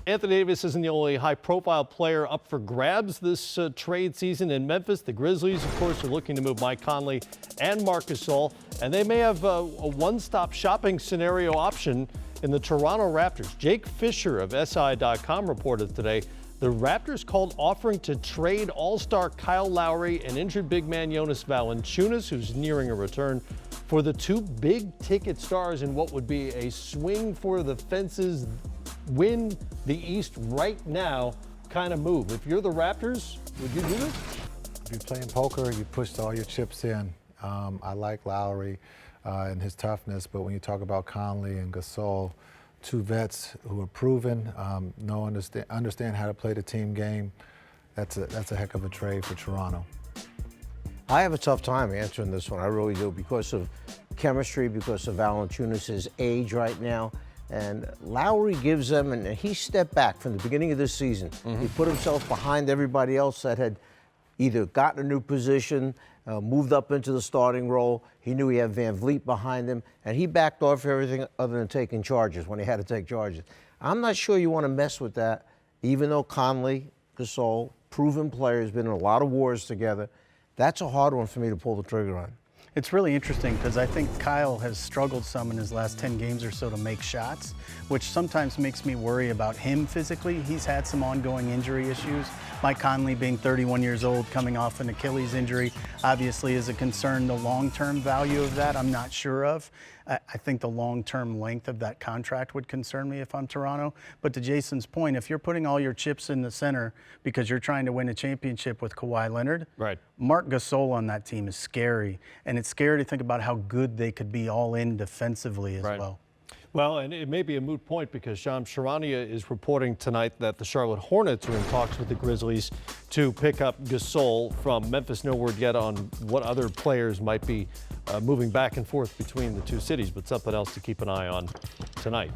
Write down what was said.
Anthony Davis isn't the only high-profile player up for grabs this trade season in Memphis. The Grizzlies, of course, are looking to move Mike Conley and Marc Gasol, and they may have a one-stop shopping scenario option in the Toronto Raptors. Jake Fisher of SI.com reported today the Raptors called offering to trade all-star Kyle Lowry and injured big man Jonas Valanciunas, who's nearing a return, for the two big-ticket stars in what would be a swing for the fences, win the East right now kind of move. If you're the Raptors, would you do this? If you're playing poker, you pushed all your chips in. I like Lowry and his toughness, but when you talk about Conley and Gasol, two vets who are proven, understand how to play the team game, that's a heck of a trade for Toronto. I have a tough time answering this one. I really do, because of chemistry, because of Valanciunas' age right now. And Lowry gives them, and he stepped back from the beginning of this season. He put himself behind everybody else that had either gotten a new position, moved up into the starting role. He knew he had Van Vliet behind him, and he backed off everything other than taking charges when he had to take charges. I'm not sure you want to mess with that, even though Conley, Gasol, proven players, been in a lot of wars together. That's a hard one for me to pull the trigger on. It's really interesting because I think Kyle has struggled some in his last 10 games or so to make shots, which sometimes makes me worry about him physically. He's had some ongoing injury issues. Mike Conley, being 31 years old, coming off an Achilles injury, obviously is a concern. The long-term value of that, I'm not sure of. I think the long-term length of that contract would concern me if I'm Toronto. But to Jason's point, if you're putting all your chips in the center because you're trying to win a championship with Kawhi Leonard, right, Marc Gasol on that team is scary. And it's scary to think about how good they could be all in defensively as well. Well, and it may be a moot point because Shams Charania is reporting tonight that the Charlotte Hornets are in talks with the Grizzlies to pick up Gasol from Memphis. No word yet on what other players might be moving back and forth between the two cities, but something else to keep an eye on tonight.